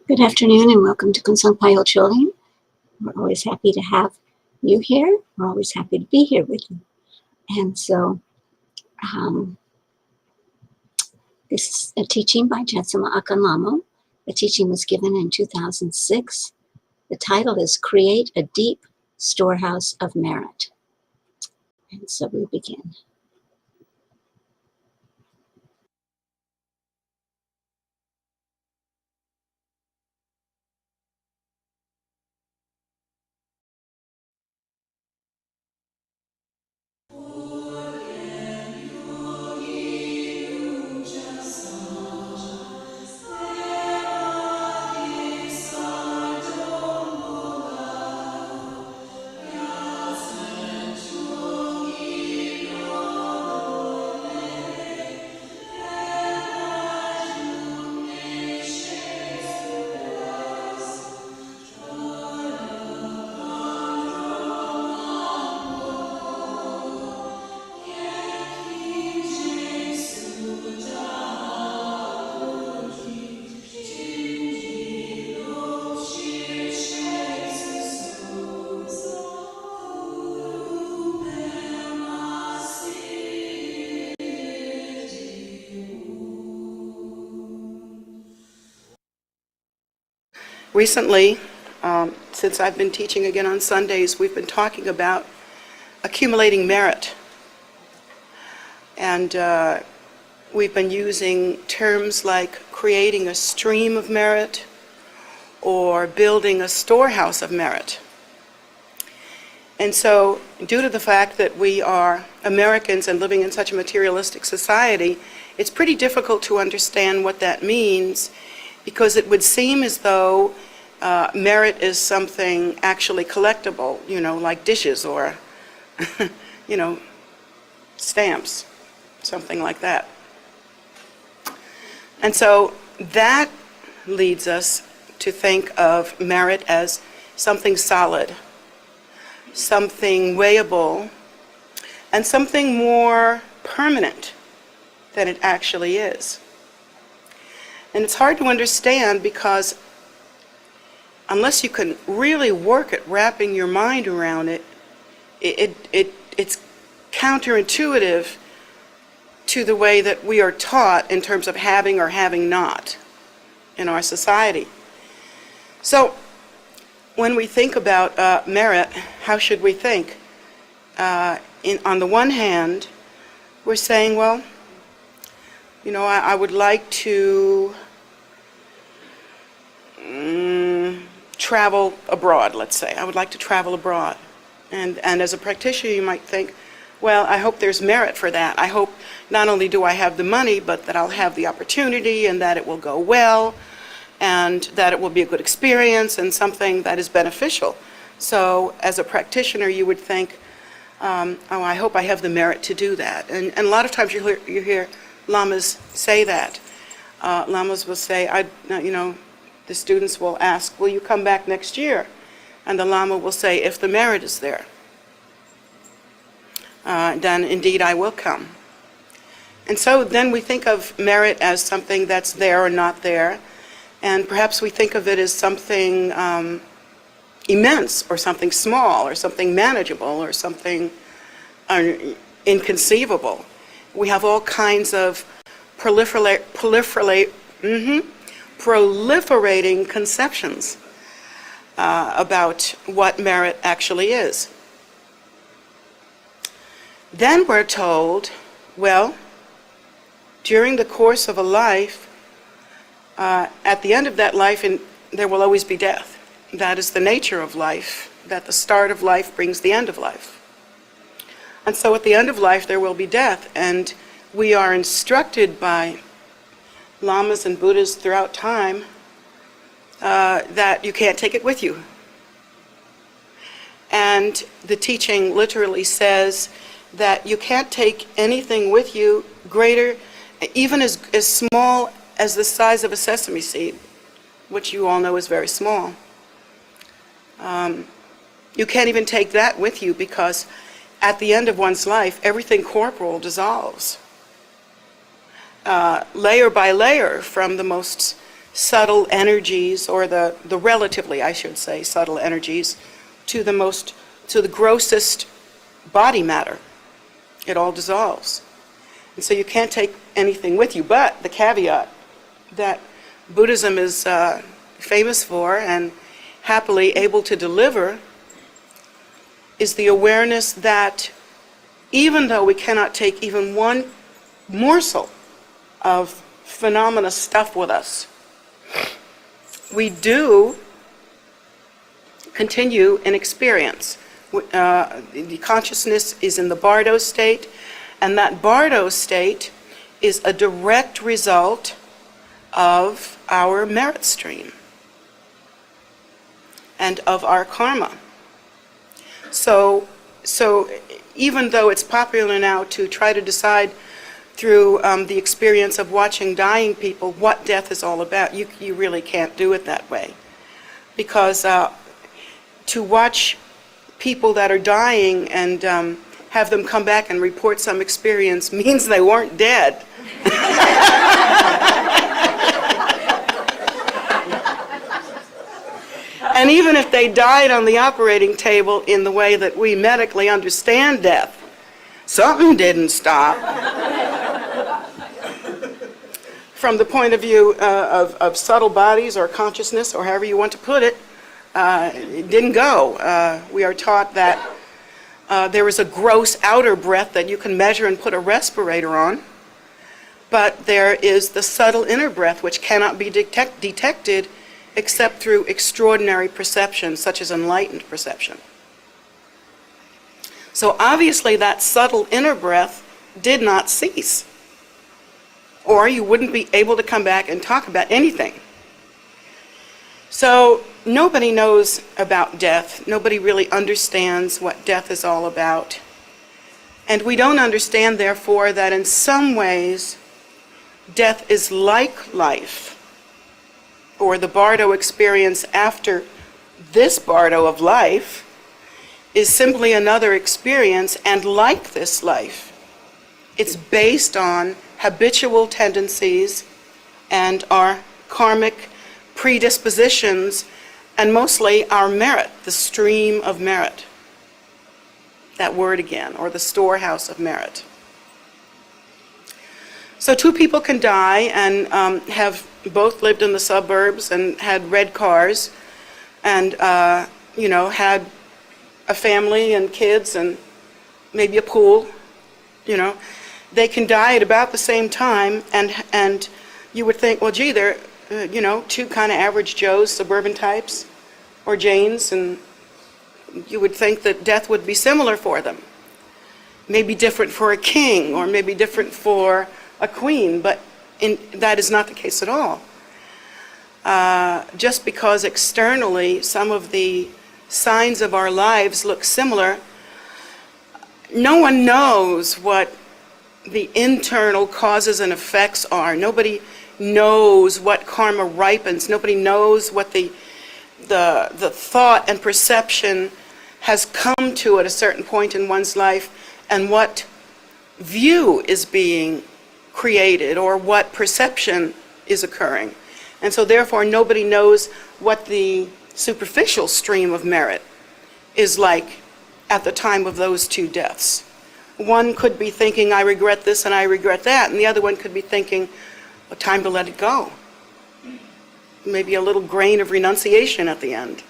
Good afternoon and welcome to Kunsong Pile Children. We're always happy to have you here. We're always happy to be here with you. And so this is a teaching by Jetsunma Ahkon. The teaching was given in 2006. The title is Create a Deep Storehouse of Merit. And so we begin. Recently, since I've been teaching again on Sundays, we've been talking about accumulating merit. And we've been using terms like creating a stream of merit or building a storehouse of merit. And so, due to the fact that we are Americans and living in such a materialistic society, it's pretty difficult to understand what that means, because it would seem as though merit is something actually collectible, like dishes or, stamps, something like that. And so that leads us to think of merit as something solid, something weighable, and something more permanent than it actually is. And it's hard to understand because unless you can really work at wrapping your mind around it, it's counterintuitive to the way that we are taught in terms of having or having not in our society. So when we think about merit, how should we think? On the one hand, we're saying, well, I would like to travel abroad, let's say. I would like to travel abroad. And as a practitioner, you might think, well, I hope there's merit for that. I hope not only do I have the money, but that I'll have the opportunity and that it will go well and that it will be a good experience and something that is beneficial. So as a practitioner, you would think, I hope I have the merit to do that. And a lot of times you hear lamas say that. Lamas will say, the students will ask, will you come back next year? And the Lama will say, if the merit is there, then indeed I will come. And so then we think of merit as something that's there or not there, and perhaps we think of it as something immense or something small or something manageable or something inconceivable. We have all kinds of proliferating conceptions about what merit actually is. Then we're told, well, during the course of a life, at the end of that life, there will always be death. That is the nature of life, that the start of life brings the end of life. And so at the end of life, there will be death, and we are instructed by lamas and Buddhas throughout time that you can't take it with you. And the teaching literally says that you can't take anything with you greater, even as small as the size of a sesame seed, which you all know is very small. You can't even take that with you because at the end of one's life, everything corporal dissolves. Layer by layer, from the most subtle energies, or the relatively, I should say, subtle energies, to the grossest body matter. It all dissolves. And so you can't take anything with you. But the caveat that Buddhism is famous for and happily able to deliver is the awareness that even though we cannot take even one morsel of phenomena stuff with us, we do continue in experience. The consciousness is in the bardo state, and that bardo state is a direct result of our merit stream and of our karma. So even though it's popular now to try to decide through the experience of watching dying people what death is all about, you really can't do it that way. Because to watch people that are dying and have them come back and report some experience means they weren't dead. And even if they died on the operating table in the way that we medically understand death, something didn't stop. From the point of view of subtle bodies or consciousness, or however you want to put it, it didn't go. We are taught that there is a gross outer breath that you can measure and put a respirator on, but there is the subtle inner breath which cannot be detected except through extraordinary perception, such as enlightened perception. So obviously that subtle inner breath did not cease, or you wouldn't be able to come back and talk about anything. So nobody knows about death. Nobody really understands what death is all about. And we don't understand, therefore, that in some ways death is like life, or the bardo experience after this bardo of life is simply another experience, and like this life, it's based on habitual tendencies and our karmic predispositions, and mostly our merit, the stream of merit. That word again, or the storehouse of merit. So two people can die and have both lived in the suburbs and had red cars and, had a family and kids and maybe a pool, They can die at about the same time, and you would think, well, gee, they're, two kind of average Joes, suburban types, or Janes, and you would think that death would be similar for them. Maybe different for a king, or maybe different for a queen, but that is not the case at all. Just because externally some of the signs of our lives look similar, no one knows what the internal causes and effects are. Nobody knows what karma ripens. Nobody knows what the thought and perception has come to at a certain point in one's life, and what view is being created, or what perception is occurring. And so therefore nobody knows what the superficial stream of merit is like at the time of those two deaths. One could be thinking, I regret this and I regret that, and the other one could be thinking, well, time to let it go. Maybe a little grain of renunciation at the end,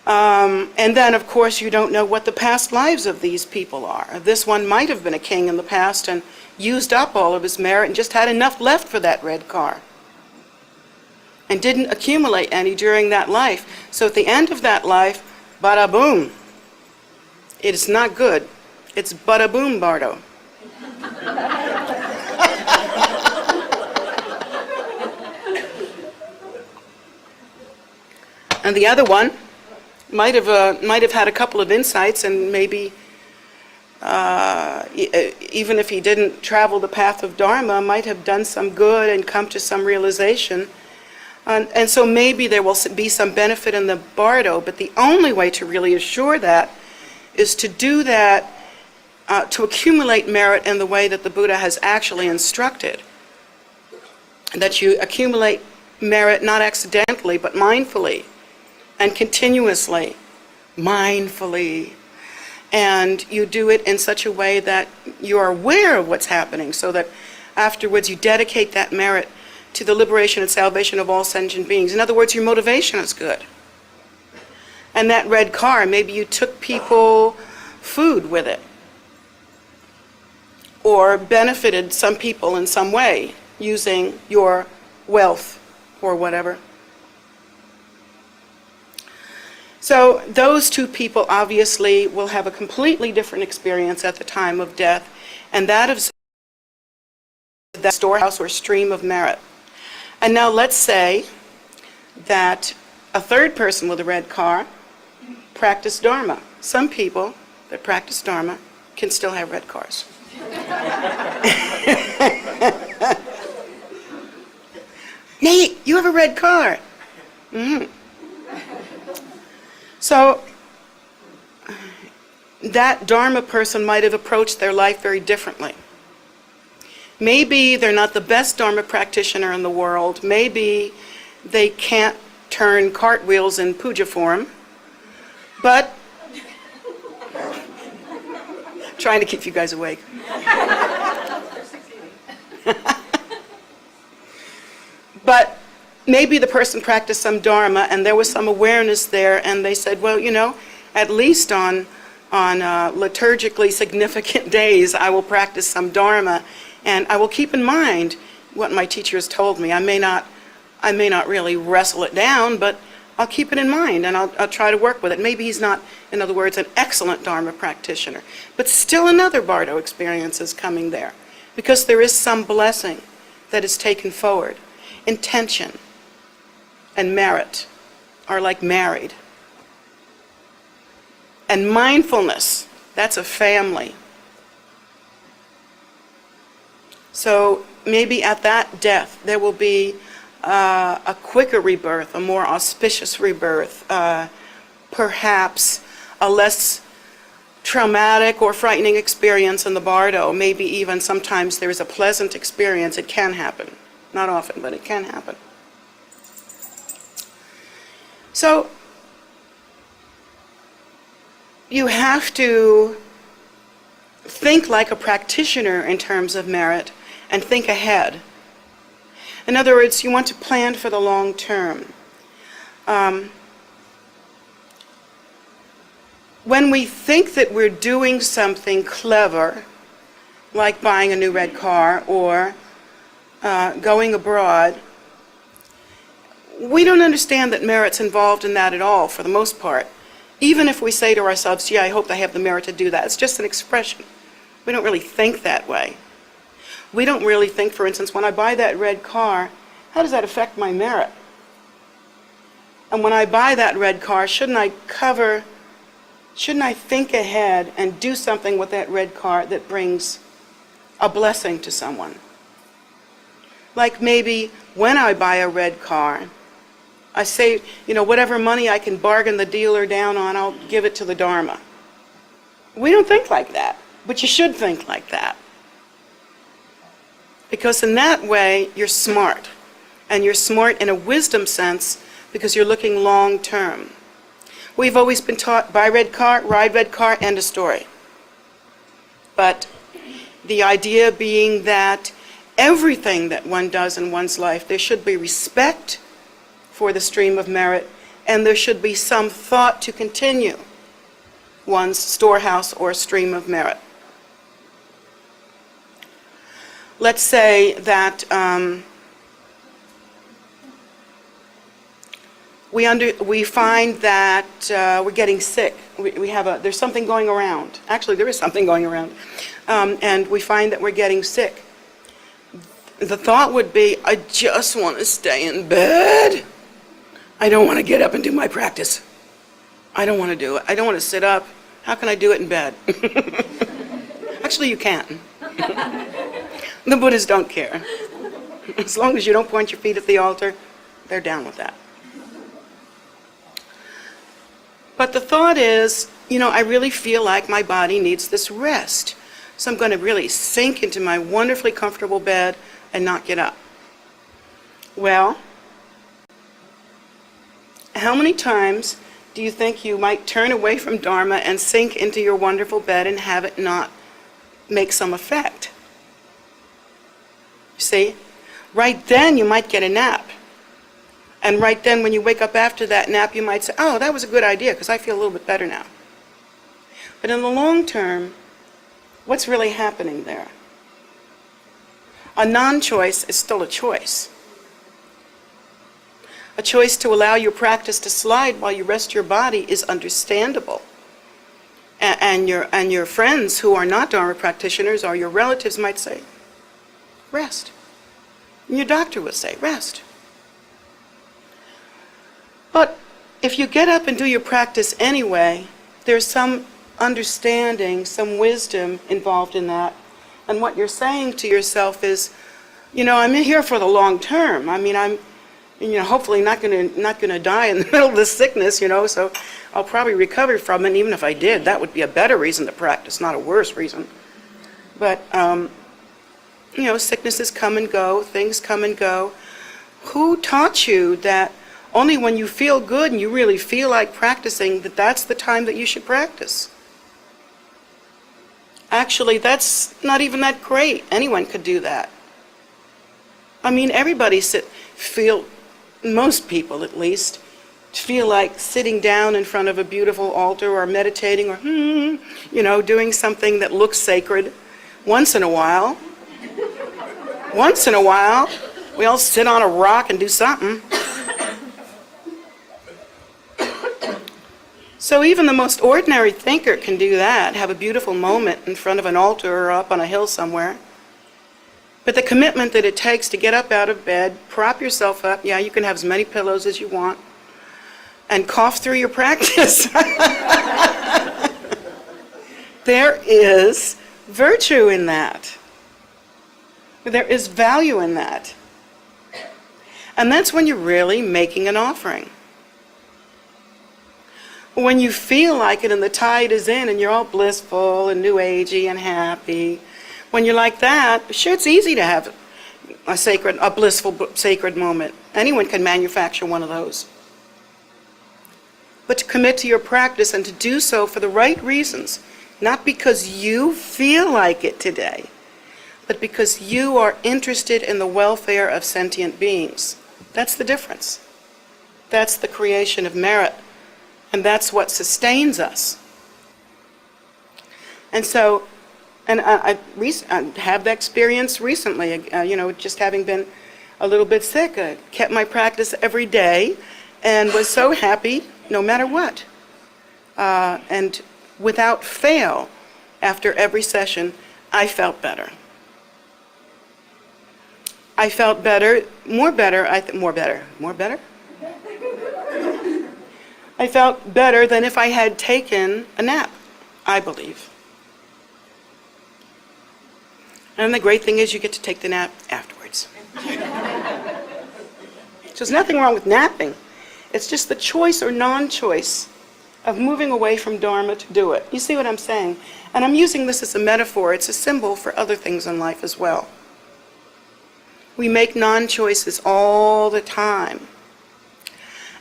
And then, of course, you don't know what the past lives of these people are. This one might have been a king in the past and used up all of his merit and just had enough left for that red car, and didn't accumulate any during that life. So at the end of that life, bada boom. It is not good. It's bada boom bardo. And the other one might have had a couple of insights, and maybe even if he didn't travel the path of Dharma, might have done some good and come to some realization. And so maybe there will be some benefit in the bardo, but the only way to really assure that is to do that, to accumulate merit in the way that the Buddha has actually instructed. that you accumulate merit not accidentally, but mindfully and continuously, mindfully. And you do it in such a way that you are aware of what's happening, so that afterwards you dedicate that merit to the liberation and salvation of all sentient beings. In other words, your motivation is good. And that red car, maybe you took people food with it, or benefited some people in some way using your wealth or whatever. So those two people obviously will have a completely different experience at the time of death, and that is that storehouse or stream of merit. And now let's say that a third person with a red car practiced Dharma. Some people that practice Dharma can still have red cars. Nate, you have a red car. Mm-hmm. So that Dharma person might have approached their life very differently. Maybe they're not the best Dharma practitioner in the world. Maybe they can't turn cartwheels in puja form, but trying to keep you guys awake. But maybe the person practiced some Dharma and there was some awareness there, and they said, well, you know, at least on liturgically significant days I will practice some Dharma, and I will keep in mind what my teacher has told me. I may not really wrestle it down, but I'll keep it in mind and I'll try to work with it. Maybe he's not, in other words, an excellent Dharma practitioner, but still another Bardo experience is coming there, because there is some blessing that is taken forward. Intention and merit are like married. And mindfulness, that's a family. So maybe at that death there will be a quicker rebirth, a more auspicious rebirth, perhaps a less traumatic or frightening experience in the Bardo. Maybe even sometimes there is a pleasant experience. It can happen. Not often, but it can happen. So you have to think like a practitioner in terms of merit and think ahead. In other words, you want to plan for the long term. When we think that we're doing something clever, like buying a new red car or going abroad, we don't understand that merit's involved in that at all, for the most part. Even if we say to ourselves, gee, I hope I have the merit to do that, it's just an expression. We don't really think that way. We don't really think, for instance, when I buy that red car, how does that affect my merit? And when I buy that red car, shouldn't I think ahead and do something with that red car that brings a blessing to someone? Like maybe when I buy a red car, I say, you know, whatever money I can bargain the dealer down on, I'll give it to the Dharma. We don't think like that, but you should think like that. Because in that way, you're smart. And you're smart in a wisdom sense because you're looking long term. We've always been taught, buy red car, ride red car, end of story. But the idea being that everything that one does in one's life, there should be respect for the stream of merit, and there should be some thought to continue one's storehouse or stream of merit. Let's say that we find that we're getting sick. There's something going around. Actually, there is something going around. And we find that we're getting sick. The thought would be, I just want to stay in bed. I don't want to get up and do my practice. I don't want to do it. I don't want to sit up. How can I do it in bed? Actually, you can. The Buddhists don't care. As long as you don't point your feet at the altar, they're down with that. But the thought is, you know, I really feel like my body needs this rest. So I'm going to really sink into my wonderfully comfortable bed and not get up. Well, how many times do you think you might turn away from Dharma and sink into your wonderful bed and have it not make some effect? You see? Right then you might get a nap. And right then when you wake up after that nap, you might say, oh, that was a good idea because I feel a little bit better now. But in the long term, what's really happening there? A non-choice is still a choice. A choice to allow your practice to slide while you rest your body is understandable. And your friends who are not Dharma practitioners or your relatives might say, rest. And your doctor will say, rest. But if you get up and do your practice anyway, there's some understanding, some wisdom involved in that. And what you're saying to yourself is, I'm in here for the long term. I mean, I'm hopefully not gonna die in the middle of this sickness, so I'll probably recover from it. And even if I did, that would be a better reason to practice, not a worse reason. But, sicknesses come and go, things come and go. Who taught you that only when you feel good and you really feel like practicing, that's the time that you should practice? Actually, that's not even that great. Anyone could do that. I mean, most people at least, feel like sitting down in front of a beautiful altar or meditating or, doing something that looks sacred once in a while. Once in a while, we all sit on a rock and do something. So even the most ordinary thinker can do that, have a beautiful moment in front of an altar or up on a hill somewhere. But the commitment that it takes to get up out of bed, prop yourself up, you can have as many pillows as you want, and cough through your practice. There is virtue in that. There is value in that. And that's when you're really making an offering. When you feel like it and the tide is in and you're all blissful and new agey and happy, when you're like that, sure, it's easy to have a blissful, sacred moment. Anyone can manufacture one of those. But to commit to your practice and to do so for the right reasons, not because you feel like it today, but because you are interested in the welfare of sentient beings. That's the difference. That's the creation of merit. And that's what sustains us. And so, I have that experience recently, just having been a little bit sick. I kept my practice every day and was so happy no matter what. And without fail, after every session, I felt better. I felt better, more better. I felt better than if I had taken a nap, I believe. And the great thing is you get to take the nap afterwards. So there's nothing wrong with napping. It's just the choice or non-choice of moving away from Dharma to do it. You see what I'm saying? And I'm using this as a metaphor. It's a symbol for other things in life as well. We make non-choices all the time.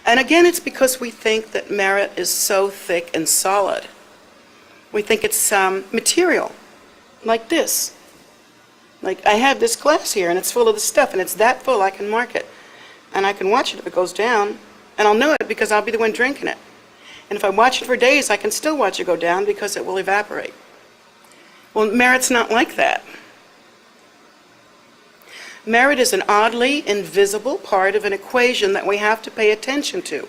And again, it's because we think that merit is so thick and solid. We think it's material, like this. Like I have this glass here and it's full of the stuff and it's that full I can mark it. And I can watch it if it goes down and I'll know it because I'll be the one drinking it. And if I watch it for days, I can still watch it go down because it will evaporate. Well, merit's not like that. Merit is an oddly invisible part of an equation that we have to pay attention to,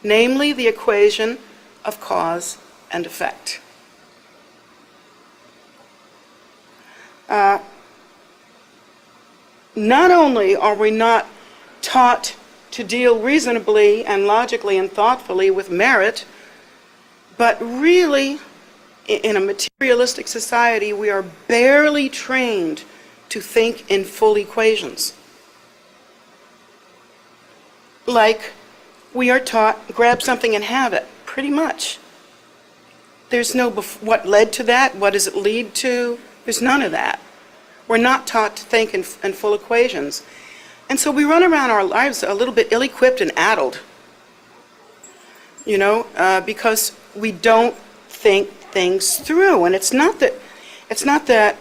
namely the equation of cause and effect. Not only are we not taught to deal reasonably and logically and thoughtfully with merit, but really, in a materialistic society, we are barely trained to think in full equations. Like we are taught, grab something and have it, pretty much. There's no what led to that, what does it lead to? There's none of that. We're not taught to think in full equations. And so we run around our lives a little bit ill-equipped and addled, because we don't think things through. And it's not that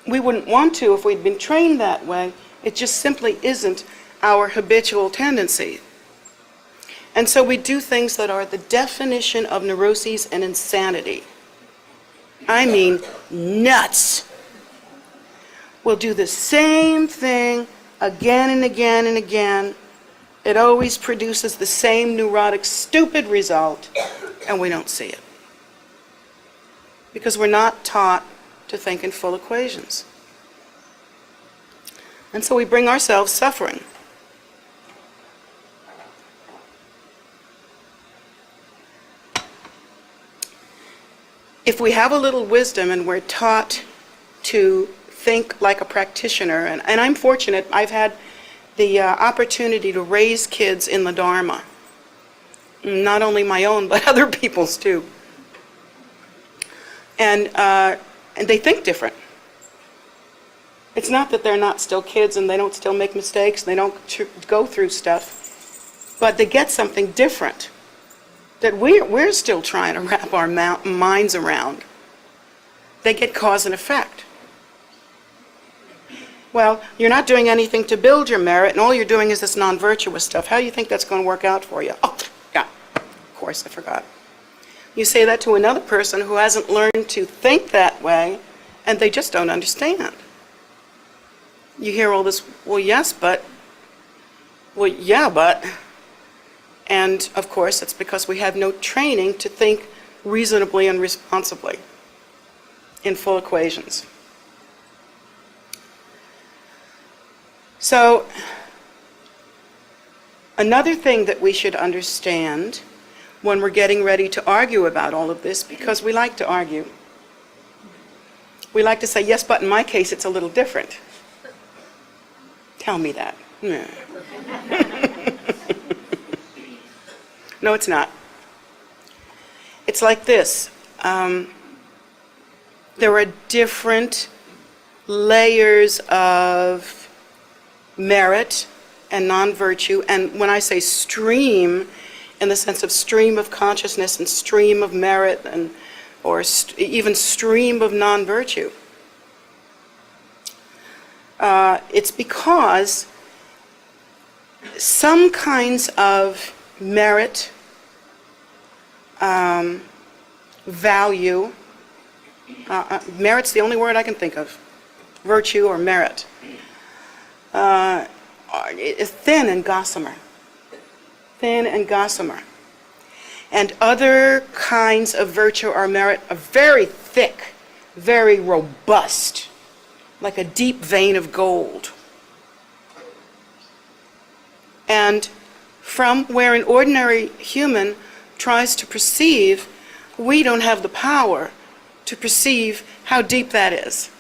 we wouldn't want to if we'd been trained that way. It just simply isn't our habitual tendency. And so we do things that are the definition of neuroses and insanity. I mean, nuts. We'll do the same thing again and again and again. It always produces the same neurotic, stupid result, and we don't see it. Because we're not taught to think in full equations. And so we bring ourselves suffering. If we have a little wisdom and we're taught to think like a practitioner, and I'm fortunate, I've had the opportunity to raise kids in the Dharma. Not only my own, but other people's too. And they think different. It's not that they're not still kids and they don't still make mistakes, they don't go through stuff, but they get something different that we're still trying to wrap our minds around. They get cause and effect. Well, you're not doing anything to build your merit, and all you're doing is this non-virtuous stuff. How do you think that's going to work out for you? Oh, yeah, of course, I forgot. You say that to another person who hasn't learned to think that way, and they just don't understand. You hear all this, well, yes, but, well, yeah, but. And, of course, it's because we have no training to think reasonably and responsibly in full equations. So, another thing that we should understand when we're getting ready to argue about all of this, because we like to argue. We like to say, yes, but in my case, it's a little different. Tell me that. No, it's not. It's like this. There are different layers of merit and non-virtue, and when I say stream, in the sense of stream of consciousness and stream of merit, and or even stream of non-virtue, it's because some kinds of merit, value, merit's the only word I can think of, virtue or merit, is thin and gossamer. Thin and gossamer. And other kinds of virtue or merit are very thick, very robust, like a deep vein of gold. And from where an ordinary human tries to perceive, we don't have the power to perceive how deep that is,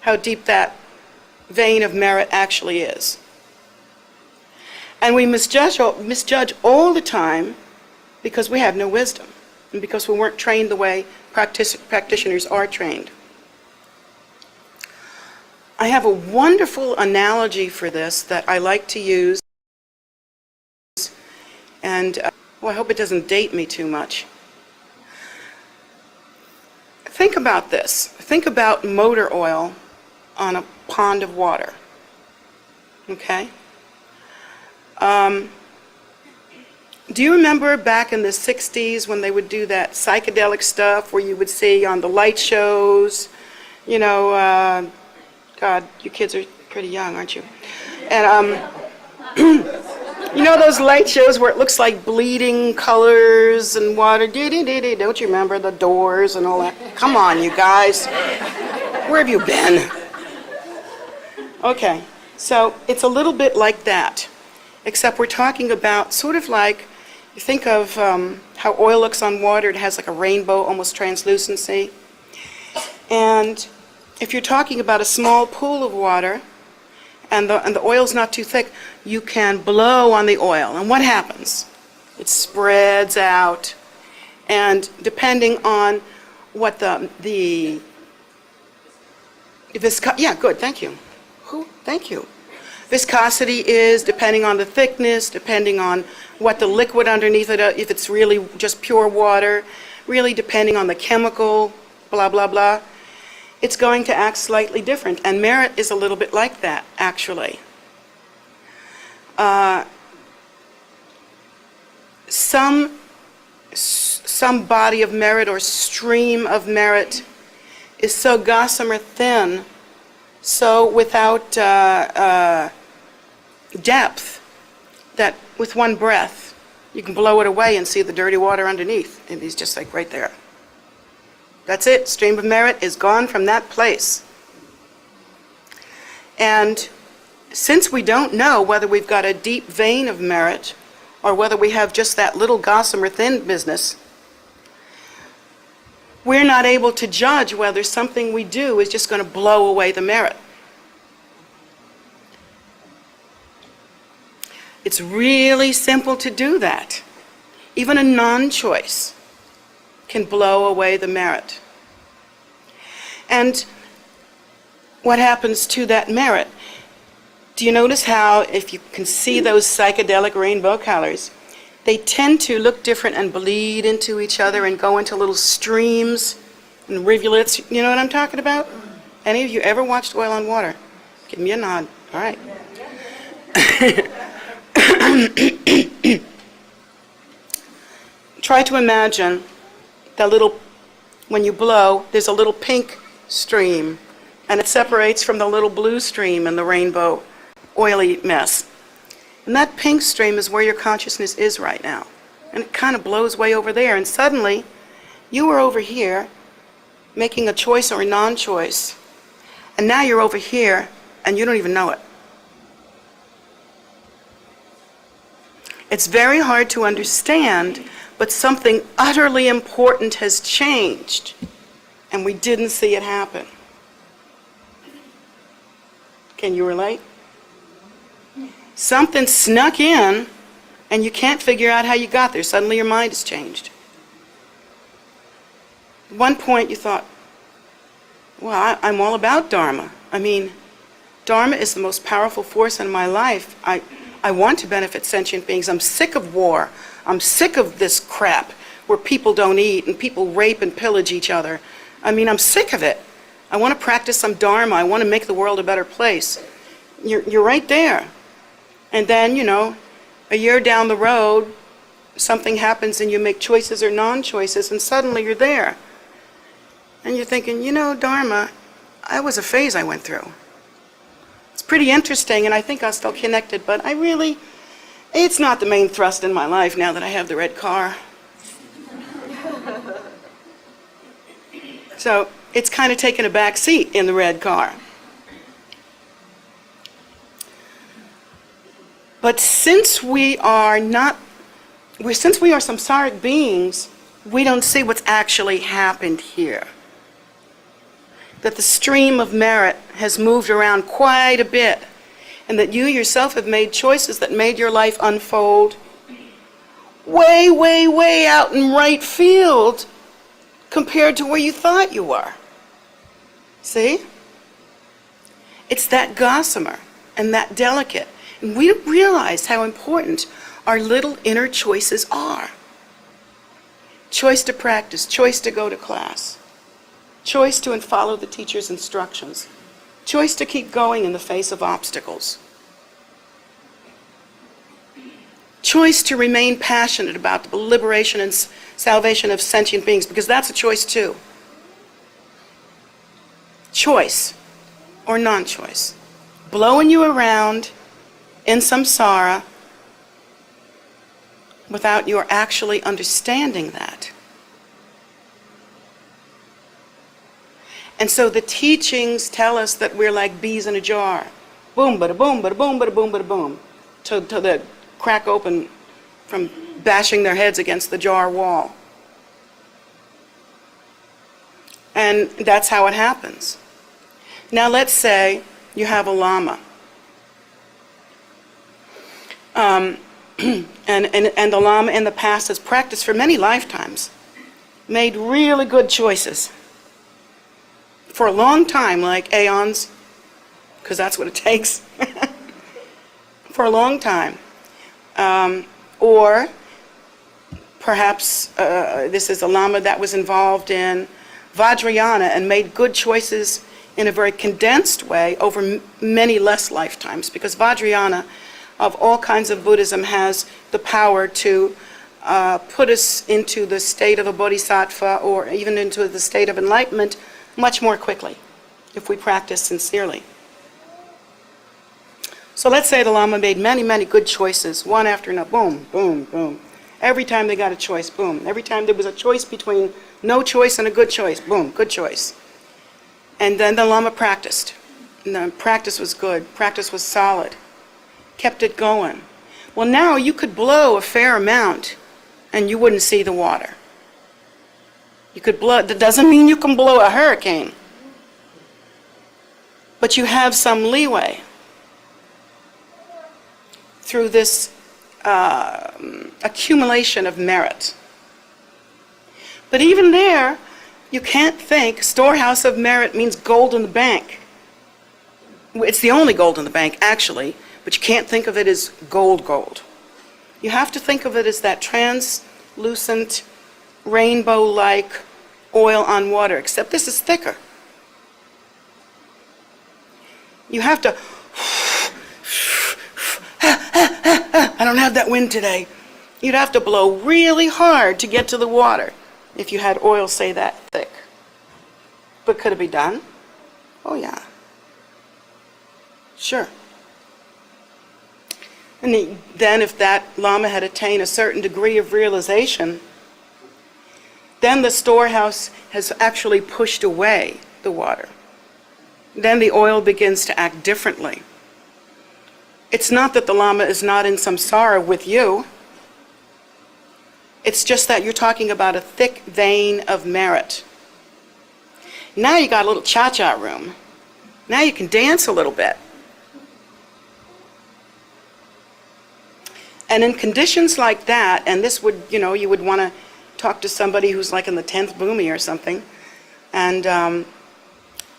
how deep that vein of merit actually is. And we misjudge all the time because we have no wisdom and because we weren't trained the way practitioners are trained. I have a wonderful analogy for this that I like to use, and I hope it doesn't date me too much. Think about this. Think about motor oil on a pond of water. Okay? Do you remember back in the 60s when they would do that psychedelic stuff where you would see on the light shows, you know, God, you kids are pretty young, aren't you? And you know those light shows where it looks like bleeding colors and water? Don't you remember the Doors and all that? Come on, you guys. Where have you been? Okay, so it's a little bit like that, except we're talking about sort of like, you think of how oil looks on water. It has like a rainbow, almost translucency. And if you're talking about a small pool of water and the oil's not too thick, you can blow on the oil. And what happens? It spreads out. And depending on what yeah, good, thank you. Thank you. Viscosity is depending on the thickness, depending on what the liquid underneath it, if it's really just pure water, really depending on the chemical, blah, blah, blah. It's going to act slightly different. And merit is a little bit like that, actually. Some body of merit or stream of merit is so gossamer thin, so without depth, that with one breath you can blow it away and see the dirty water underneath. And he's just like right there. That's it. Stream of merit is gone from that place. And since we don't know whether we've got a deep vein of merit or whether we have just that little gossamer thin business, we're not able to judge whether something we do is just going to blow away the merit. It's really simple to do that. Even a non-choice can blow away the merit. And what happens to that merit? Do you notice how, if you can see those psychedelic rainbow colors, they tend to look different and bleed into each other and go into little streams and rivulets? You know what I'm talking about? Any of you ever watched Oil on Water? Give me a nod. All right. Try to imagine that little, when you blow, there's a little pink stream, and it separates from the little blue stream in the rainbow oily mess. And that pink stream is where your consciousness is right now. And it kind of blows way over there, and suddenly you were over here making a choice or a non-choice, and now you're over here and you don't even know it. It's very hard to understand, but something utterly important has changed, and we didn't see it happen. Can you relate? Something snuck in, and you can't figure out how you got there. Suddenly your mind has changed. At one point you thought, well, I'm all about Dharma. I mean, Dharma is the most powerful force in my life. I want to benefit sentient beings. I'm sick of war. I'm sick of this crap where people don't eat and people rape and pillage each other. I mean, I'm sick of it. I want to practice some Dharma. I want to make the world a better place. You're right there. And then, you know, a year down the road, something happens and you make choices or non-choices, and suddenly you're there. And you're thinking, you know, Dharma, that was a phase I went through. It's pretty interesting, and I think I'm still connected, but it's not the main thrust in my life now that I have the red car. So it's kind of taken a back seat in the red car. But since we are samsaric beings, we don't see what's actually happened here. That the stream of merit has moved around quite a bit, and that you yourself have made choices that made your life unfold way, way, way out in right field compared to where you thought you were. See? It's that gossamer and that delicate. And we don't realize how important our little inner choices are. Choice to practice, choice to go to class, choice to follow the teacher's instructions, choice to keep going in the face of obstacles, choice to remain passionate about the liberation and salvation of sentient beings, because that's a choice too. Choice or non-choice. Blowing you around in samsara without your actually understanding that. And so the teachings tell us that we're like bees in a jar. Boom, bada boom, bada boom, bada boom, bada boom. Till they crack open from bashing their heads against the jar wall. And that's how it happens. Now let's say you have a Lhama. And the Lhama in the past has practiced for many lifetimes, made really good choices. For a long time, like aeons, because that's what it takes. for a long time. Or perhaps this is a Lama that was involved in Vajrayana and made good choices in a very condensed way over many less lifetimes, because Vajrayana of all kinds of Buddhism has the power to put us into the state of a bodhisattva or even into the state of enlightenment much more quickly if we practice sincerely. So let's say the Lama made many, many good choices, one after another, boom, boom, boom. Every time they got a choice, boom. Every time there was a choice between no choice and a good choice, boom, good choice. And then the Lama practiced. And the practice was good, practice was solid, kept it going. Well, now you could blow a fair amount and you wouldn't see the water. You could blow, that doesn't mean you can blow a hurricane, but you have some leeway through this accumulation of merit. But even there, you can't think storehouse of merit means gold in the bank. It's the only gold in the bank, actually, but you can't think of it as gold. You have to think of it as that translucent, rainbow-like oil on water, except this is thicker. You have to, I don't have that wind today. You'd have to blow really hard to get to the water if you had oil, say, that thick. But could it be done? Oh, yeah. Sure. And then if that Lama had attained a certain degree of realization, then the storehouse has actually pushed away the water. Then the oil begins to act differently. It's not that the Lama is not in samsara with you. It's just that you're talking about a thick vein of merit. Now you got a little cha-cha room. Now you can dance a little bit. And in conditions like that, and this would, you would want to talk to somebody who's like in the 10th bhumi or something, and a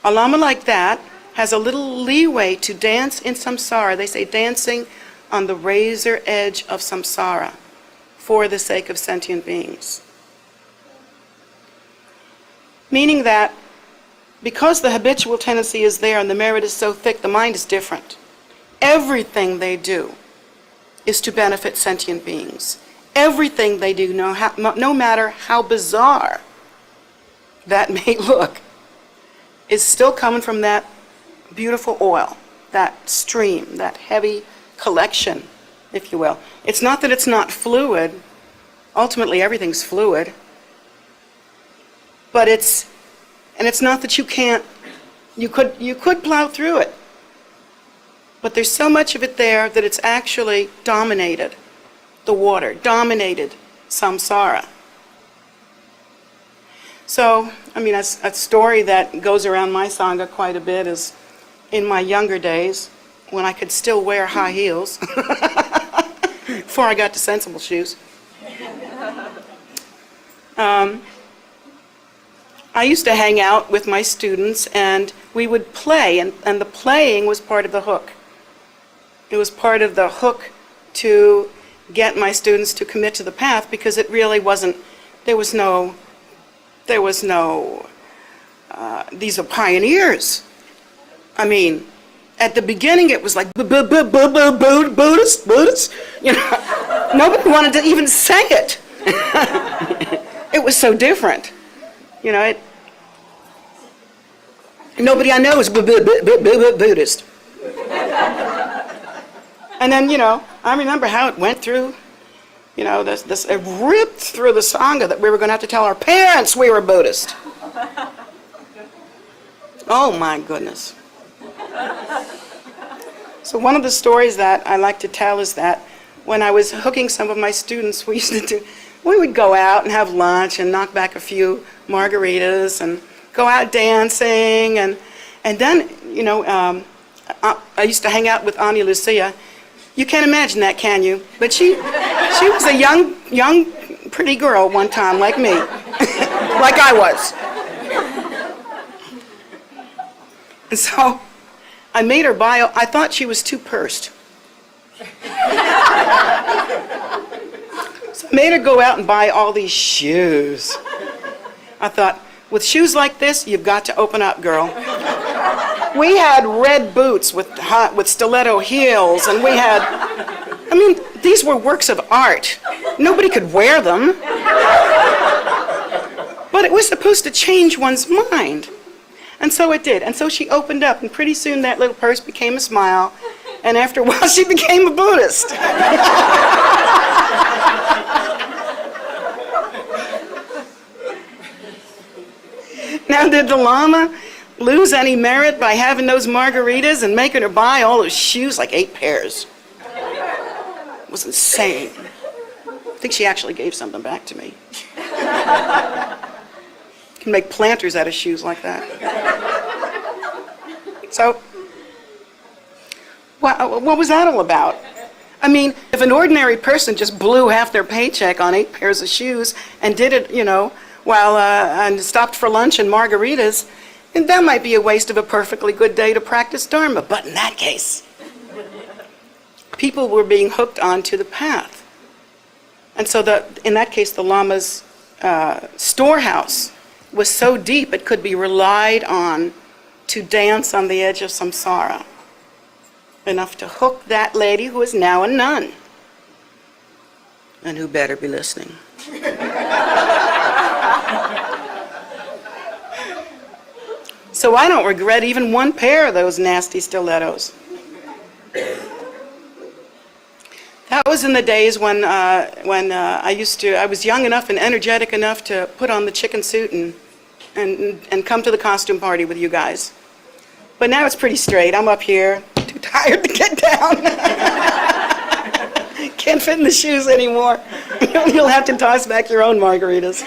Lama like that has a little leeway to dance in samsara. They say dancing on the razor edge of samsara for the sake of sentient beings. Meaning that because the habitual tendency is there and the merit is so thick, the mind is different. Everything they do is to benefit sentient beings. Everything they do, no matter how bizarre that may look, is still coming from that beautiful oil, that stream, that heavy collection, if you will. It's not that it's not fluid. Ultimately, everything's fluid. But it's not that you can't, you could plow through it. But there's so much of it there that it's actually dominated the water, dominated samsara. So, a story that goes around my Sangha quite a bit is in my younger days, when I could still wear high heels, before I got to sensible shoes. I used to hang out with my students and we would play, and the playing was part of the hook. It was part of the hook to get my students to commit to the path, because it really wasn't, these are pioneers. At the beginning it was like, Buddhist, nobody wanted to even say it. It was so different. Nobody I know is Buddhist. And then, I remember how it went through, it ripped through the Sangha that we were going to have to tell our parents we were Buddhist. Oh my goodness. So one of the stories that I like to tell is that when I was hooking some of my students, we would go out and have lunch and knock back a few margaritas and go out dancing, and then, I used to hang out with Ani Lucia. You can't imagine that, can you? But she was a young, pretty girl one time, like me, like I was. And so I made her bio. I thought she was too pursed. made her go out and buy all these shoes. I thought, with shoes like this, you've got to open up, girl. We had red boots with stiletto heels, and these were works of art. Nobody could wear them. But it was supposed to change one's mind. And so it did. And so she opened up, and pretty soon that little purse became a smile, and after a while she became a Buddhist. Now, did the Lama lose any merit by having those margaritas and making her buy all those shoes, like 8 pairs? It was insane. I think she actually gave something back to me. You can make planters out of shoes like that. So, what was that all about? I mean, if an ordinary person just blew half their paycheck on 8 pairs of shoes and did it, while and stopped for lunch and margaritas, and that might be a waste of a perfectly good day to practice Dharma. But in that case, people were being hooked onto the path. And so in that case, the Lama's storehouse was so deep it could be relied on to dance on the edge of samsara, enough to hook that lady who is now a nun, and who better be listening. So I don't regret even 1 pair of those nasty stilettos. That was in the days when I was young enough and energetic enough to put on the chicken suit and come to the costume party with you guys. But now it's pretty straight. I'm up here, too tired to get down. Can't fit in the shoes anymore. You'll have to toss back your own margaritas.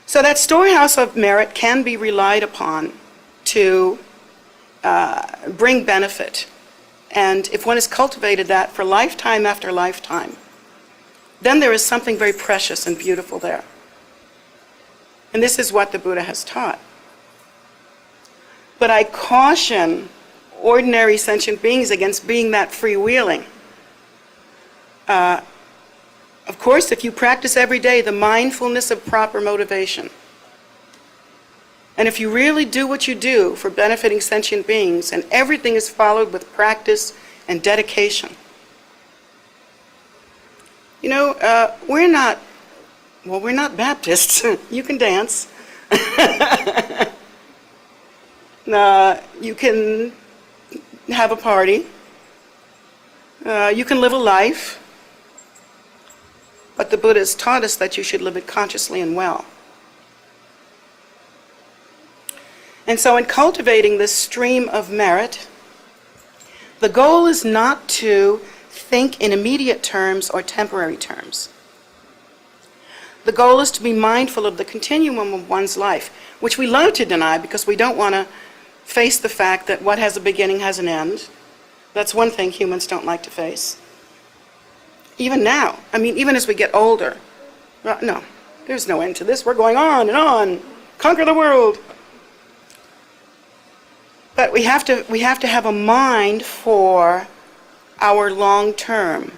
So that storehouse of merit can be relied upon to bring benefit. And if one has cultivated that for lifetime after lifetime, then there is something very precious and beautiful there. And this is what the Buddha has taught. But I caution ordinary sentient beings against being that freewheeling. Of course, if you practice every day the mindfulness of proper motivation, and if you really do what you do for benefiting sentient beings, and everything is followed with practice and dedication, we're not Baptists. You can dance. You can have a party. You can live a life. But the Buddha has taught us that you should live it consciously and well. And so in cultivating this stream of merit, the goal is not to think in immediate terms or temporary terms. The goal is to be mindful of the continuum of one's life, which we love to deny because we don't want to face the fact that what has a beginning has an end. That's one thing humans don't like to face. Even now, even as we get older, no, there's no end to this. We're going on and on, conquer the world. But we have to have a mind for our long term,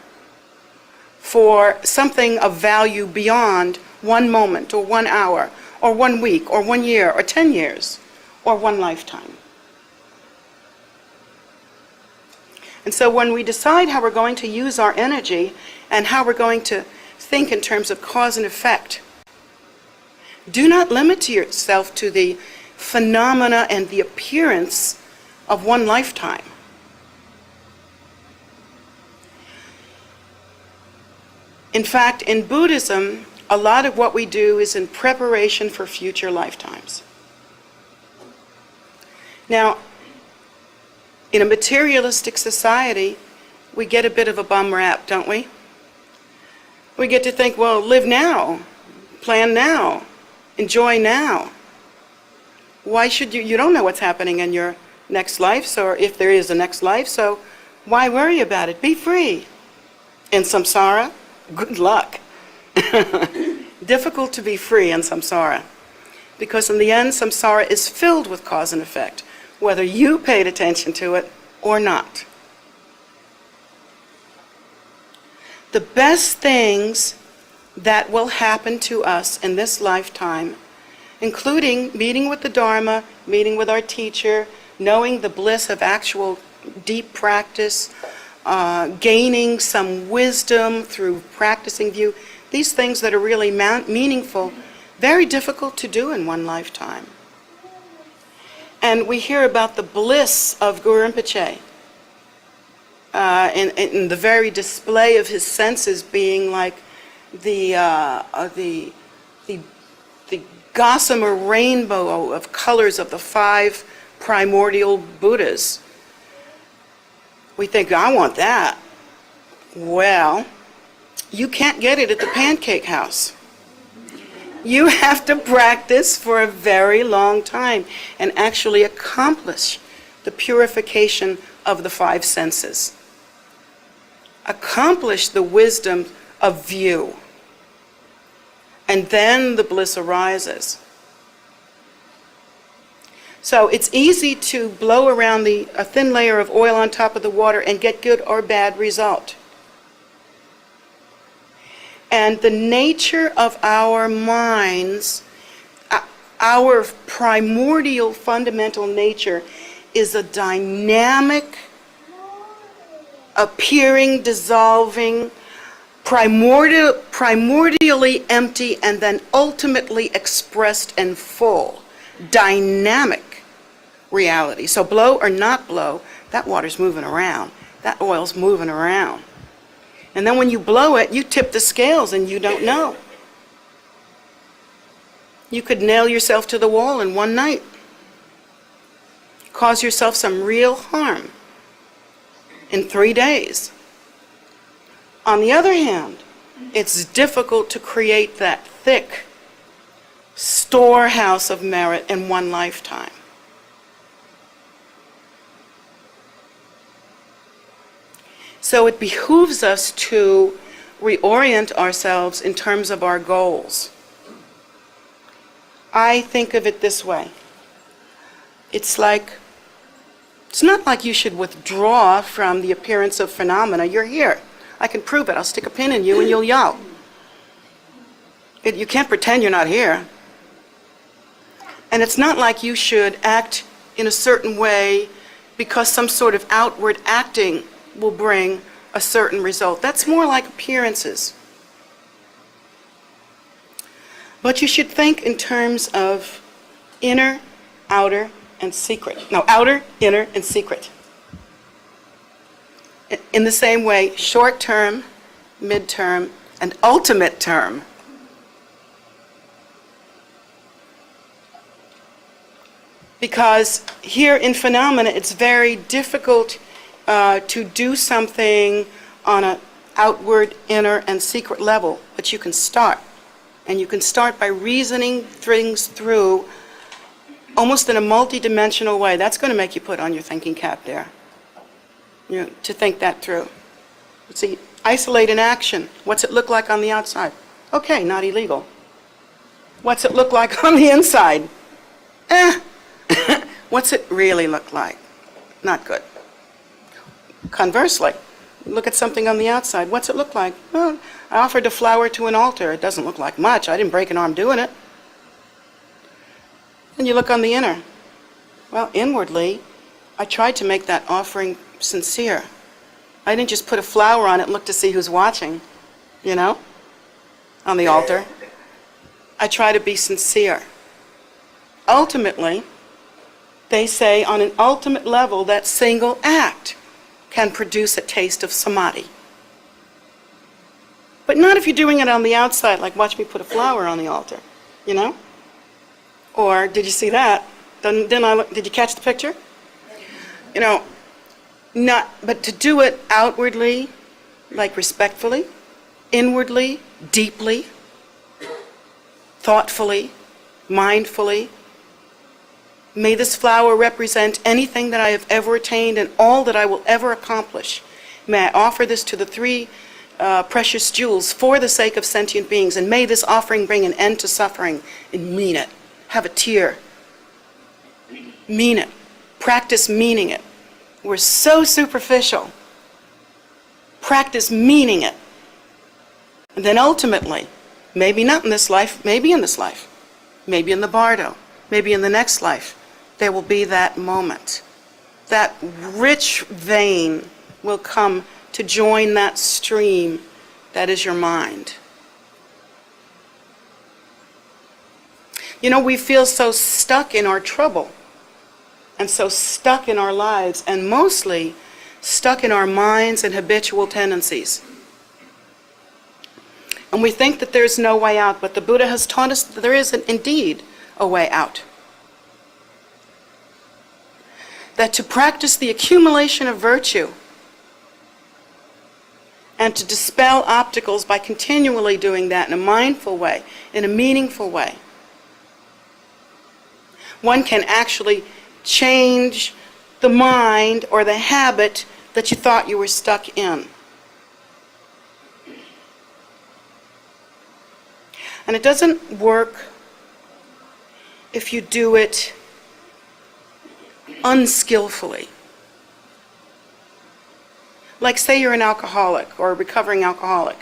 for something of value beyond 1 moment or 1 hour or 1 week or 1 year or 10 years or 1 lifetime. And so when we decide how we're going to use our energy and how we're going to think in terms of cause and effect, do not limit yourself to the phenomena and the appearance of 1 lifetime. In fact, in Buddhism, a lot of what we do is in preparation for future lifetimes. Now, in a materialistic society, we get a bit of a bum rap, don't we? We get to think, well, live now, plan now, enjoy now. Why should you don't know what's happening in your next life, or if there is a next life, so why worry about it? Be free. In samsara, good luck. Difficult to be free in samsara, because in the end, samsara is filled with cause and effect, whether you paid attention to it or not. the best things that will happen to us in this lifetime, including meeting with the Dharma, meeting with our teacher, knowing the bliss of actual deep practice, gaining some wisdom through practicing view, these things that are really meaningful, very difficult to do in one lifetime. And we hear about the bliss of Guru Rinpoche, in the very display of his senses being like the gossamer rainbow of colors of the 5 primordial Buddhas. We think, I want that. Well, you can't get it at the Pancake House. You have to practice for a very long time and actually accomplish the purification of the 5 senses. Accomplish the wisdom of view. And then the bliss arises. So it's easy to blow around a thin layer of oil on top of the water and get good or bad result. And the nature of our minds, our primordial fundamental nature, is a dynamic, appearing, dissolving, primordially empty, and then ultimately expressed and full, dynamic reality. So blow or not blow, that water's moving around. That oil's moving around. And then when you blow it, you tip the scales and you don't know. You could nail yourself to the wall in one night. Cause yourself some real harm in 3 days. On the other hand, it's difficult to create that thick storehouse of merit in one lifetime. So it behooves us to reorient ourselves in terms of our goals. I think of it this way. It's not like you should withdraw from the appearance of phenomena. You're here. I can prove it. I'll stick a pin in you and you'll yell. You can't pretend you're not here. And it's not like you should act in a certain way because some sort of outward acting will bring a certain result. That's more like appearances. But you should think in terms of inner, outer, and secret. No, outer, inner, and secret. In the same way, short term, mid-term, and ultimate term. Because here in phenomena, it's very difficult to do something on an outward, inner, and secret level, but you can start. And you can start by reasoning things through almost in a multi-dimensional way. That's going to make you put on your thinking cap there, to think that through. See, isolate an action. What's it look like on the outside? Okay, not illegal. What's it look like on the inside? What's it really look like? Not good. Conversely, look at something on the outside. What's it look like? Well, I offered a flower to an altar. It doesn't look like much. I didn't break an arm doing it. And you look on the inner. Well, inwardly, I tried to make that offering sincere. I didn't just put a flower on it and look to see who's watching, on the altar. I try to be sincere. Ultimately, they say on an ultimate level, that single act can produce a taste of samadhi. But not if you're doing it on the outside, like watch me put a flower on the altar, Or did you see that? Did you catch the picture? But to do it outwardly, like respectfully, inwardly, deeply, thoughtfully, mindfully. May this flower represent anything that I have ever attained and all that I will ever accomplish. May I offer this to the 3 precious jewels for the sake of sentient beings, and may this offering bring an end to suffering, and mean it. Have a tear. Mean it. Practice meaning it. We're so superficial. Practice meaning it. And then ultimately, maybe not in this life, maybe in this life, maybe in the bardo, maybe in the next life, there will be that moment. That rich vein will come to join that stream that is your mind. You know, we feel so stuck in our trouble and so stuck in our lives, and mostly stuck in our minds and habitual tendencies. And we think that there's no way out, but the Buddha has taught us that there is indeed a way out. That to practice the accumulation of virtue and to dispel obstacles by continually doing that in a mindful way, in a meaningful way, one can actually change the mind or the habit that you thought you were stuck in. And it doesn't work if you do it unskillfully. Like, say you're an alcoholic or a recovering alcoholic.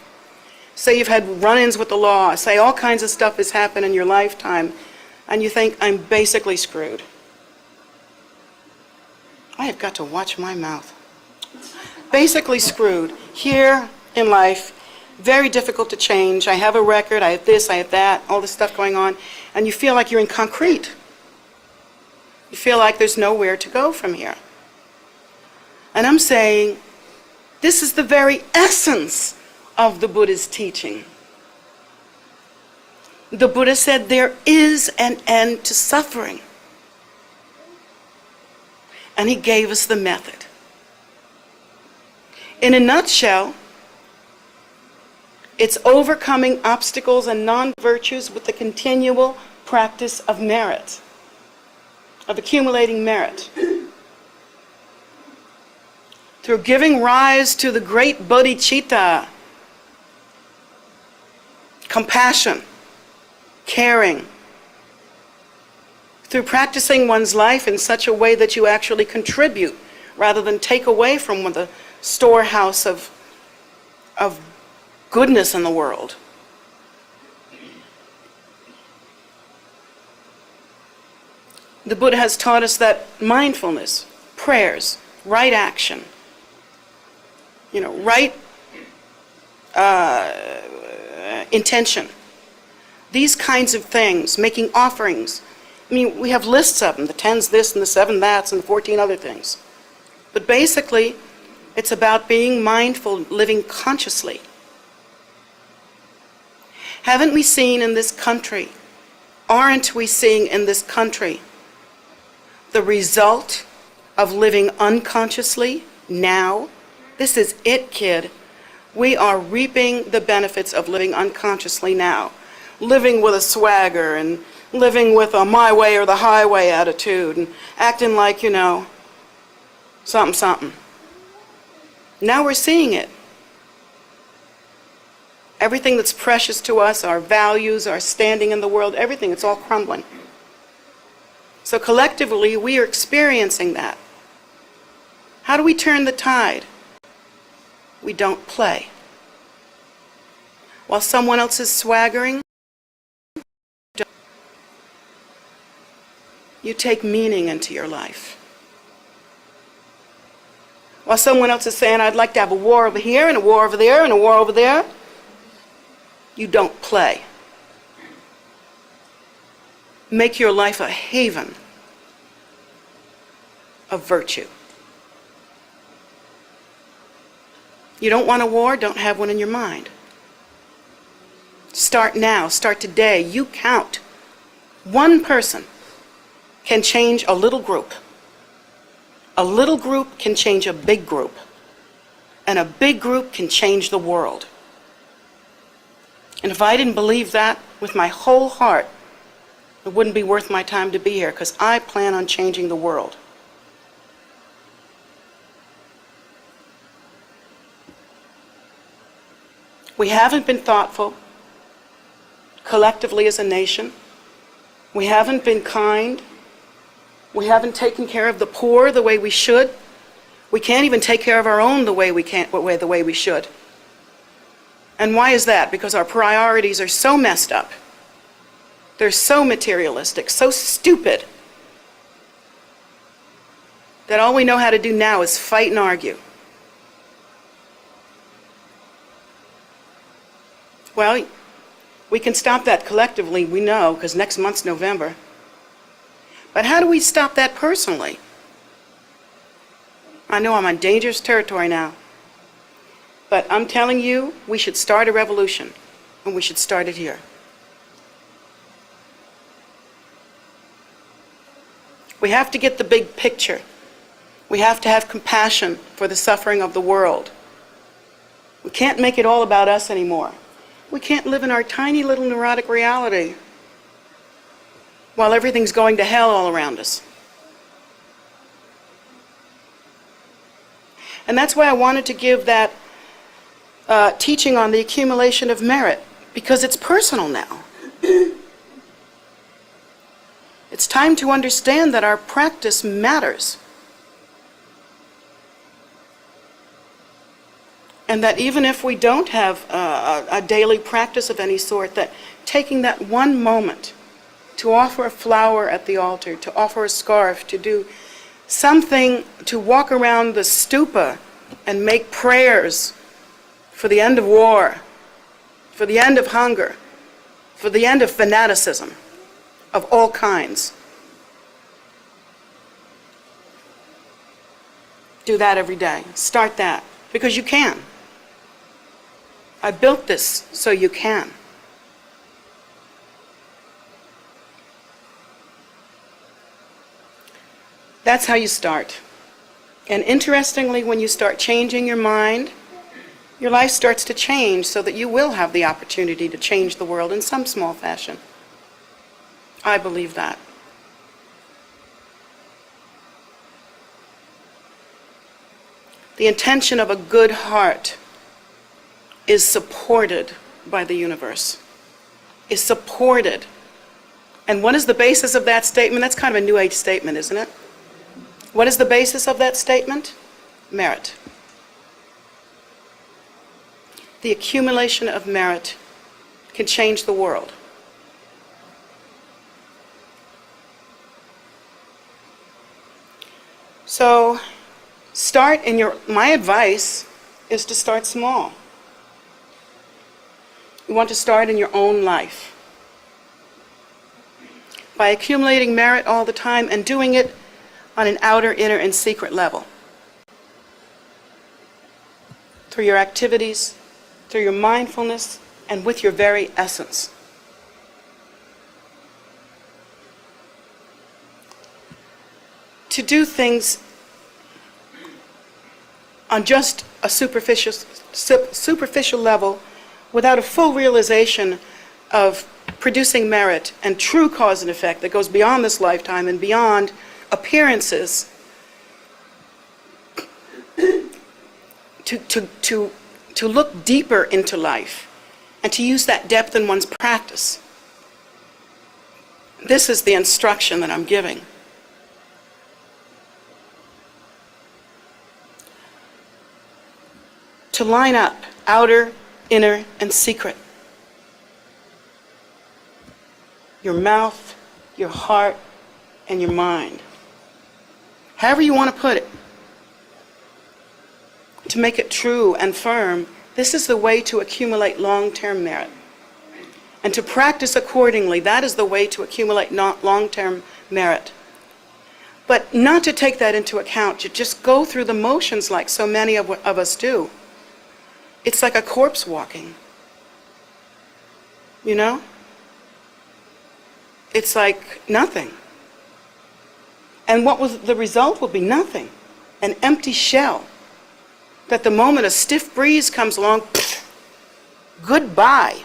Say you've had run-ins with the law. Say all kinds of stuff has happened in your lifetime, and you think, I'm basically screwed. I have got to watch my mouth. Basically screwed. Here in life, very difficult to change. I have a record, I have this, I have that, all this stuff going on, and you feel like you're in concrete. You feel like there's nowhere to go from here. And I'm saying, this is the very essence of the Buddha's teaching. The Buddha said there is an end to suffering. And he gave us the method. In a nutshell, it's overcoming obstacles and non-virtues with the continual practice of merit, of accumulating merit. Through giving rise to the great bodhicitta, compassion, caring, through practicing one's life in such a way that you actually contribute rather than take away from the storehouse of goodness in the world. The Buddha has taught us that mindfulness, prayers, right action, right intention, these kinds of things, making offerings. I mean, we have lists of them, the 10's this and the 7 that's and the 14 other things. But basically, it's about being mindful, living consciously. Haven't we seen in this country, aren't we seeing in this country, the result of living unconsciously now? This is it, kid. We are reaping the benefits of living unconsciously now. Living with a swagger and living with a my way or the highway attitude and acting like, something, something. Now we're seeing it. Everything that's precious to us, our values, our standing in the world, everything, it's all crumbling. So collectively, we are experiencing that. How do we turn the tide? We don't play. While someone else is swaggering, you take meaning into your life. While someone else is saying, I'd like to have a war over here and a war over there and a war over there, you don't play. Make your life a haven of virtue. You don't want a war? Don't have one in your mind. Start now. Start today. You count. One person can change a little group. A little group can change a big group. And a big group can change the world. And if I didn't believe that with my whole heart, it wouldn't be worth my time to be here, because I plan on changing the world. We haven't been thoughtful collectively as a nation. We haven't been kind. We haven't taken care of the poor the way we should. We can't even take care of our own the way we should. And why is that? Because our priorities are so messed up. They're so materialistic, so stupid, that all we know how to do now is fight and argue. Well, we can stop that collectively, we know, because next month's November. But how do we stop that personally? I know I'm on dangerous territory now. But I'm telling you, we should start a revolution, and we should start it here. We have to get the big picture. We have to have compassion for the suffering of the world. We can't make it all about us anymore. We can't live in our tiny little neurotic reality while everything's going to hell all around us. And that's why I wanted to give that teaching on the accumulation of merit, because it's personal now. It's time to understand that our practice matters. And that even if we don't have a daily practice of any sort, that taking that one moment to offer a flower at the altar, to offer a scarf, to do something, to walk around the stupa and make prayers for the end of war, for the end of hunger, for the end of fanaticism of all kinds. Do that every day. Start that, because you can. I built this so you can. That's how you start. And interestingly, when you start changing your mind, your life starts to change so that you will have the opportunity to change the world in some small fashion. I believe that. The intention of a good heart is supported by the universe, is supported. And what is the basis of that statement? That's kind of a New Age statement, isn't it? What is the basis of that statement? Merit. The accumulation of merit can change the world. So, my advice is to start small. You want to start in your own life. By accumulating merit all the time and doing it on an outer, inner, and secret level. Through your activities, through your mindfulness, and with your very essence. To do things on just a superficial level without a full realization of producing merit and true cause and effect that goes beyond this lifetime and beyond appearances, to look deeper into life and to use that depth in one's practice. This is the instruction that I'm giving. To line up outer, inner, and secret. Your mouth, your heart, and your mind. However you want to put it. To make it true and firm, this is the way to accumulate long-term merit. And to practice accordingly, that is the way to accumulate long-term merit. But not to take that into account, to just go through the motions like so many of us do. It's like a corpse walking. You know? It's like nothing. And what was the result will be nothing. An empty shell. That the moment a stiff breeze comes along, goodbye.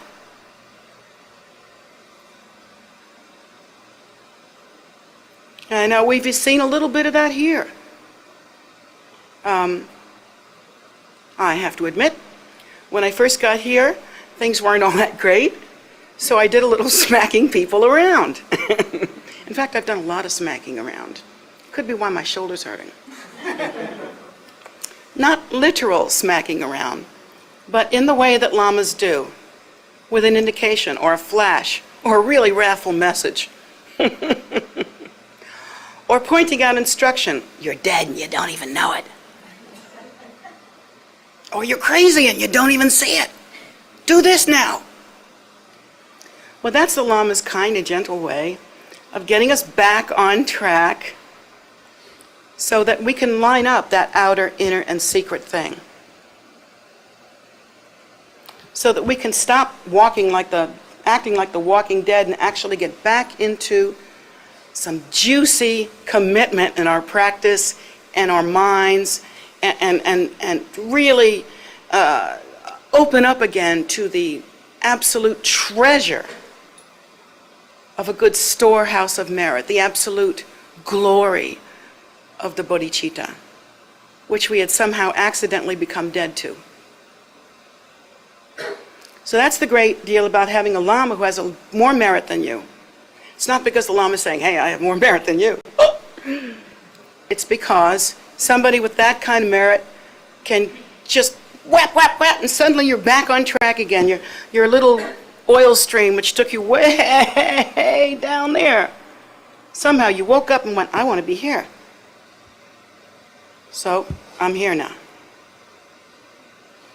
I know we've seen a little bit of that here. I have to admit, when I first got here, things weren't all that great, so I did a little smacking people around. In fact, I've done a lot of smacking around. Could be why my shoulder's hurting. Not literal smacking around, but in the way that lamas do, with an indication or a flash or a really wrathful message. Or pointing out instruction. You're dead and you don't even know it. Or you're crazy and you don't even see it. Do this now. Well, that's the Lama's kind and gentle way of getting us back on track so that we can line up that outer, inner, and secret thing. So that we can stop acting like the walking dead and actually get back into some juicy commitment in our practice and our minds, and really open up again to the absolute treasure of a good storehouse of merit, the absolute glory of the bodhicitta, which we had somehow accidentally become dead to. So that's the great deal about having a Lama who has more merit than you. It's not because the Lama is saying, hey, I have more merit than you. It's because somebody with that kind of merit can just whap, whap, whap, and suddenly you're back on track again. Your little oil stream, which took you way down there. Somehow you woke up and went, I want to be here. So I'm here now.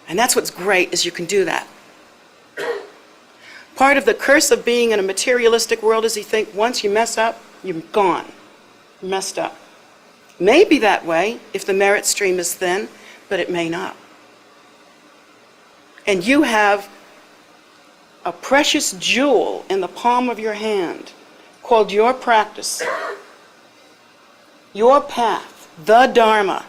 And that's what's great, is you can do that. Part of the curse of being in a materialistic world is you think once you mess up, you're gone. You're messed up. May be that way if the merit stream is thin, but it may not. And you have a precious jewel in the palm of your hand called your practice, your path, the Dharma,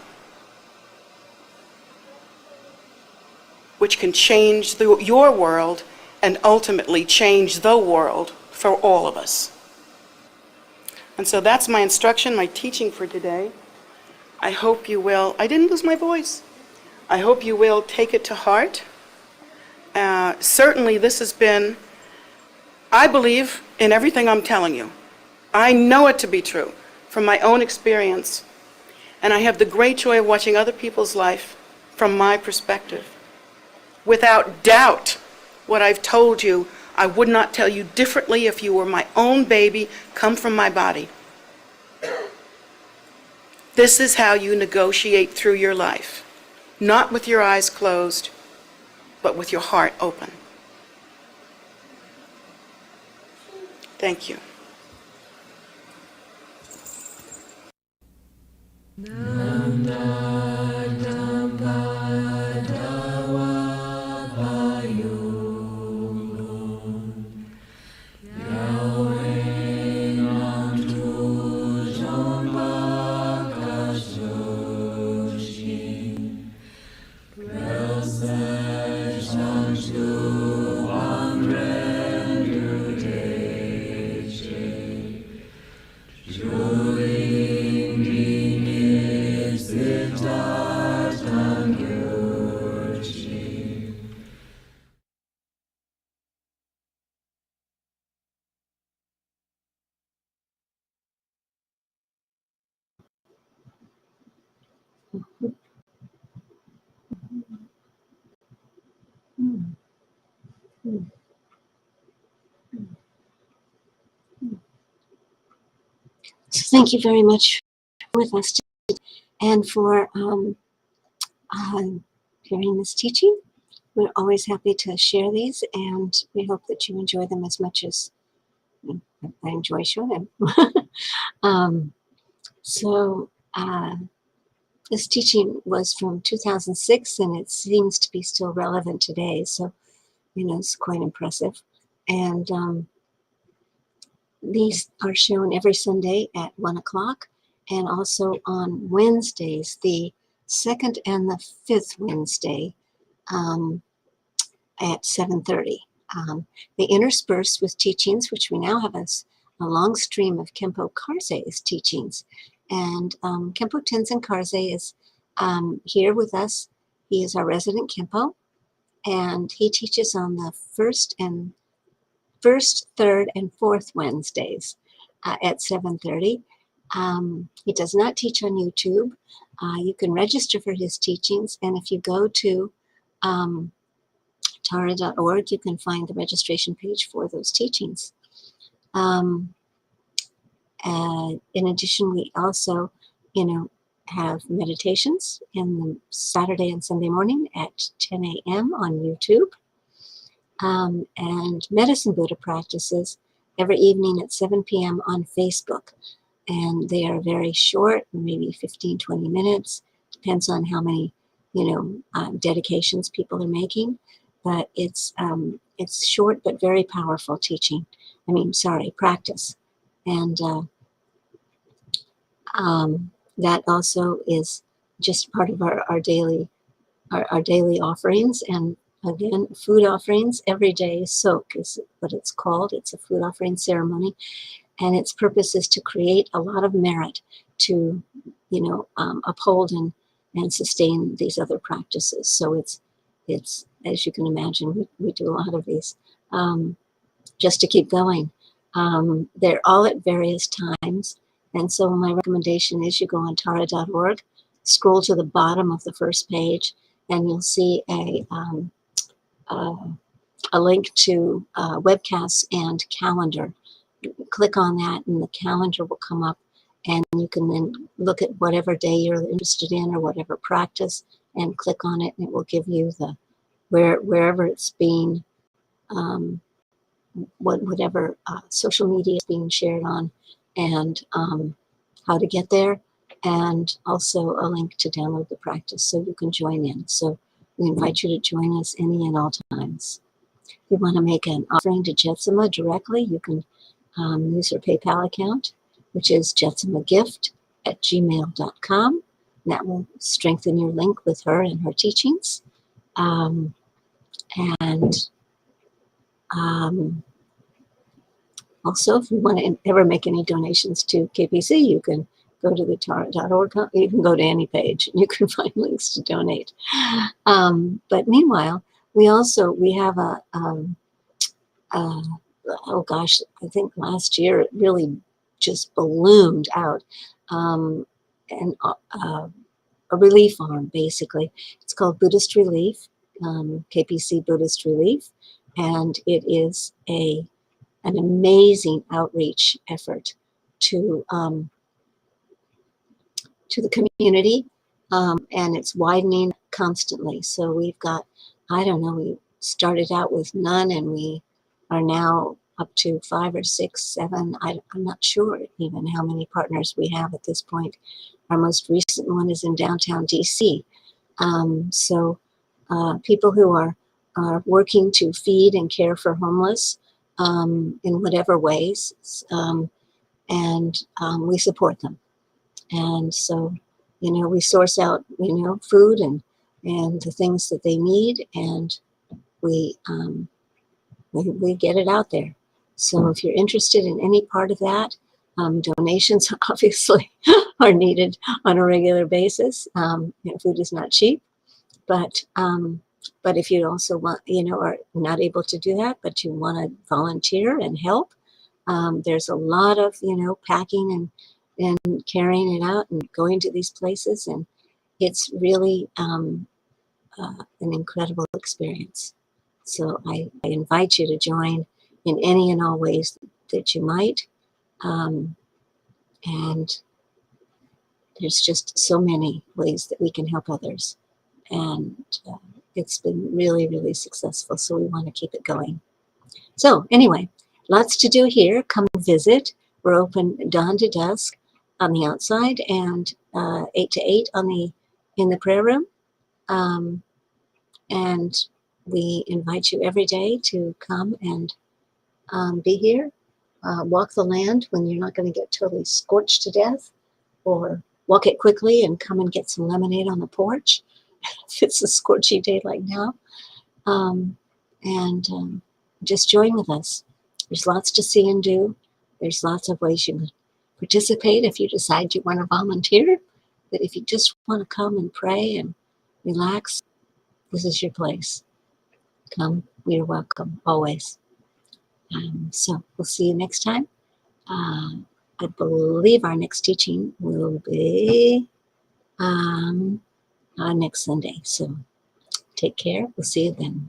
which can change your world and ultimately change the world for all of us. And so that's my instruction, my teaching for today. I hope you will, I didn't lose my voice. I hope you will take it to heart. Certainly this has been, I believe in everything I'm telling you. I know it to be true from my own experience. And I have the great joy of watching other people's life from my perspective. Without doubt, what I've told you, I would not tell you differently if you were my own baby, come from my body. This is how you negotiate through your life. Not with your eyes closed, but with your heart open. Thank you. So thank you very much for with us today and for hearing this teaching. We're always happy to share these, and we hope that you enjoy them as much as I enjoy showing them. This teaching was from 2006, and it seems to be still relevant today. So, it's quite impressive. And these are shown every Sunday at 1 o'clock, and also on Wednesdays, the second and the fifth Wednesday at 7:30. They intersperse with teachings, which we now have a long stream of Khenpo Karze's teachings. And Khenpo Tenzin Karze is here with us. He is our resident Khenpo, and he teaches on the first, third, and fourth Wednesdays at 7:30. He does not teach on YouTube. You can register for his teachings, and if you go to tara.org, you can find the registration page for those teachings. In addition, we also, have meditations in the Saturday and Sunday morning at 10 a.m. on YouTube, and Medicine Buddha practices every evening at 7 p.m. on Facebook. And they are very short, maybe 15, 20 minutes. Depends on how many, dedications people are making. But it's short but very powerful teaching. Practice. And that also is just part of our daily offerings. And again, food offerings, everyday soak is what it's called. It's a food offering ceremony. And its purpose is to create a lot of merit to, uphold and sustain these other practices. So it's as you can imagine, we do a lot of these just to keep going. They're all at various times. And so my recommendation is you go on tara.org, scroll to the bottom of the first page, and you'll see a link to webcasts and calendar. Click on that and the calendar will come up, and you can then look at whatever day you're interested in or whatever practice and click on it, and it will give you the wherever it's being, whatever social media is being shared on, and how to get there, and also a link to download the practice so you can join in. So we invite you to join us any and all times. If you want to make an offering to Jetsunma directly, you can use her PayPal account, which is jetsumagift@gmail.com. That will strengthen your link with her and her teachings. Also, if you want to ever make any donations to KPC, you can go to the tara.org. You can go to any page and you can find links to donate. But meanwhile, we have I think last year it really just ballooned out, and a relief arm, basically. It's called Buddhist Relief, KPC Buddhist Relief, and it is an amazing outreach effort to the community, and it's widening constantly. So we've got, we started out with none, and we are now up to 5 or 6, 7. I'm not sure even how many partners we have at this point. Our most recent one is in downtown DC. So people who are working to feed and care for homeless in whatever ways, and we support them. And so, we source out, food and the things that they need, and we get it out there. So if you're interested in any part of that, donations obviously are needed on a regular basis. Food is not cheap, but if you also want, are not able to do that, but you want to volunteer and help, there's a lot of, packing and carrying it out and going to these places, and it's really an incredible experience. So I invite you to join in any and all ways that you might. And there's just so many ways that we can help others. And it's been really, really successful. So we want to keep it going. So anyway, lots to do here. Come visit. We're open dawn to dusk on the outside, and 8 to 8 in the prayer room. And we invite you every day to come and be here. Walk the land when you're not going to get totally scorched to death, or walk it quickly and come and get some lemonade on the porch if it's a scorchy day like now. Just join with us. There's lots to see and do. There's lots of ways you can participate if you decide you want to volunteer. But if you just want to come and pray and relax, this is your place. Come, you're welcome, always. So we'll see you next time. I believe our next teaching will be next Sunday. So take care. We'll see you then.